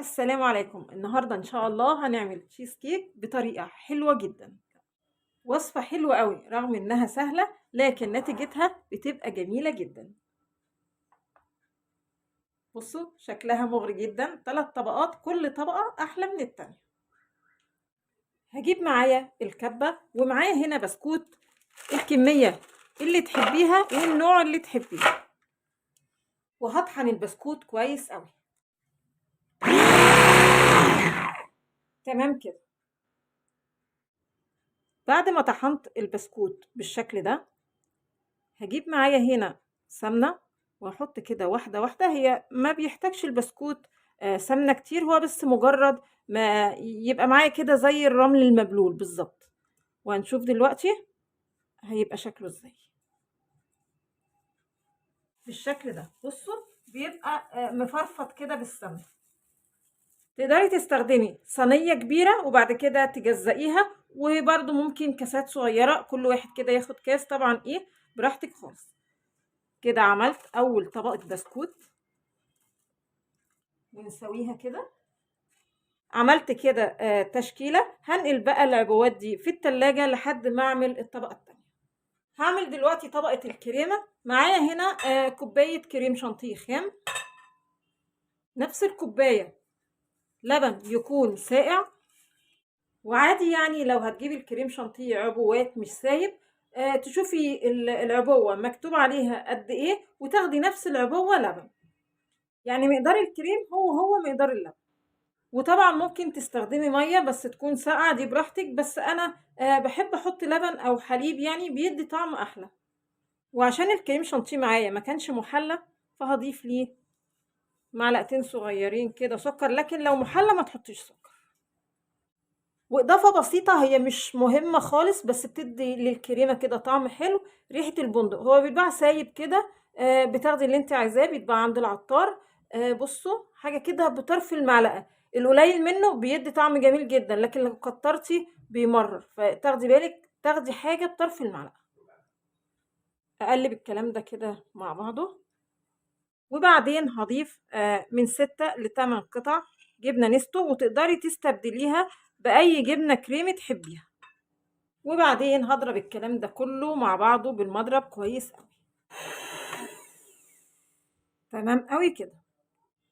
السلام عليكم. النهارده ان شاء الله هنعمل تشيز كيك بطريقه حلوه جدا. وصفه حلوه قوي رغم انها سهله لكن نتيجتها بتبقى جميله جدا. بصوا شكلها مغري جدا، 3 طبقات كل طبقه احلى من التانية. هجيب معايا الكبه ومعايا هنا بسكوت، الكميه اللي تحبيها والنوع اللي تحبيه، وهطحن البسكوت كويس قوي. تمام كده. بعد ما طحنت البسكوت بالشكل ده هجيب معايا هنا سمنة واحط كده واحدة واحدة. هي ما بيحتاجش البسكوت سمنة كتير، هو بس مجرد ما يبقى معايا كده زي الرمل المبلول بالظبط. وهنشوف دلوقتي هيبقى شكله ازاي بالشكل ده. بصوا بيبقى مفرفط كده بالسمنة. تقدري تستخدمي صينية كبيرة وبعد كده تجزئيها، وبرده ممكن كاسات صغيرة كل واحد كده ياخد كاس، طبعا ايه براحتك خالص. كده عملت اول طبقة بسكوت ونسويها كده. عملت كده تشكيلة. هنقل بقى العبوات دي في التلاجة لحد ما اعمل الطبقة التانية. هعمل دلوقتي طبقة الكريمة. معايا هنا كوباية كريم شانتيه خام، نفس الكوباية لبن يكون ساقع. وعادي يعني لو هتجيبي الكريم شانتيه عبوات مش سايب، تشوفي العبوة مكتوب عليها قد ايه وتاخدي نفس العبوة لبن، يعني مقدار الكريم هو مقدار اللبن. وطبعا ممكن تستخدمي ميه بس تكون ساقعه، دي براحتك، بس انا بحب احط لبن او حليب يعني بيدي طعم احلى. وعشان الكريم شانتيه معايا ما كانش محلى فهضيف ليه معلقتين صغيرين كده سكر، لكن لو محلى ما تحطيش سكر. واضافه بسيطه هي مش مهمه خالص بس بتدي للكريمه كده طعم حلو، ريحه البندق. هو بيتباع سايب كده، بتاخدي اللي انت عايزاه، بيتباع عند العطار. بصوا حاجه كده بطرف المعلقه، القليل منه بيدي طعم جميل جدا، لكن لو كترتي بيمرر، فتاخدي بالك تاخدي حاجه بطرف المعلقه. اقلب الكلام ده كده مع بعضه، وبعدين هضيف من 6 ل8 قطع جبنه نستو، وتقدري تستبدليها باي جبنه كريمي تحبيها. وبعدين هضرب الكلام ده كله مع بعضه بالمضرب كويس قوي. تمام قوي كده.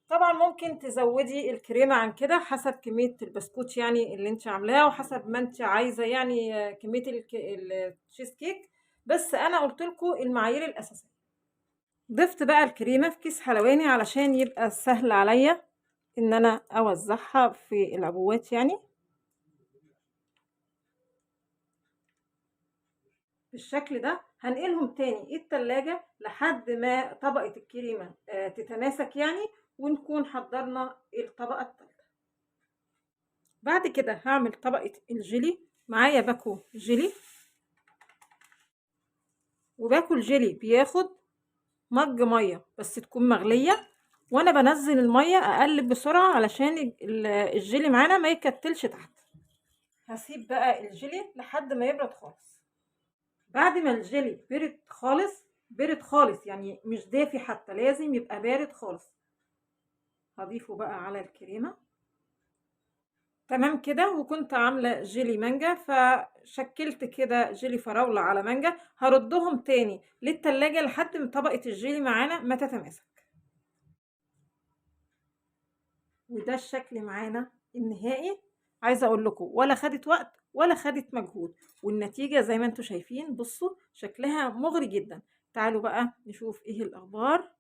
طبعا ممكن تزودي الكريمه عن كده حسب كميه البسكوت يعني اللي انت عاملاها، وحسب ما انت عايزه يعني كميه التشيز كيك، بس انا قلت لكم المعايير الاساسيه. ضفت بقى الكريمه في كيس حلواني علشان يبقى سهل عليا ان انا اوزعها في العبوات يعني بالشكل ده. هنقلهم تاني التلاجة لحد ما طبقة الكريمة تتماسك يعني، ونكون حضرنا الطبقة التالتة. بعد كده هعمل طبقة الجيلي. معايا باكو جيلي، وباكو الجيلي بياخد مج مية بس تكون مغلية، وانا بنزل المية اقلب بسرعة علشان الجيلي معانا ما يكتلش تحت. هسيب بقى الجيلي لحد ما يبرد خالص. بعد ما الجيلي برد خالص، برد خالص يعني مش دافي حتى، لازم يبقى بارد خالص، هضيفه بقى على الكريمة. تمام كده. وكنت عاملة جيلي مانجا فشكلت كده جيلي فراولة على مانجا، هردهم تاني للتلاجة لحد ما طبقة الجيلي معانا ما تتماسك. وده الشكل معانا النهائي. عايزة اقول لكم ولا خدت وقت ولا خدت مجهود، والنتيجة زي ما انتم شايفين. بصوا شكلها مغري جدا. تعالوا بقى نشوف ايه الاخبار.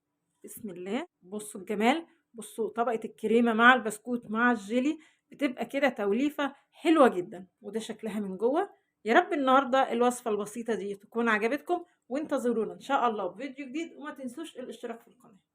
بسم الله. بصوا الجمال، بصوا طبقة الكريمة مع البسكوت مع الجيلي بتبقى كده توليفة حلوة جدا، وده شكلها من جوه. يا رب النهاردة الوصفة البسيطة دي تكون عجبتكم، وانتظرونا ان شاء الله بفيديو جديد، وما تنسوش الاشتراك في القناة.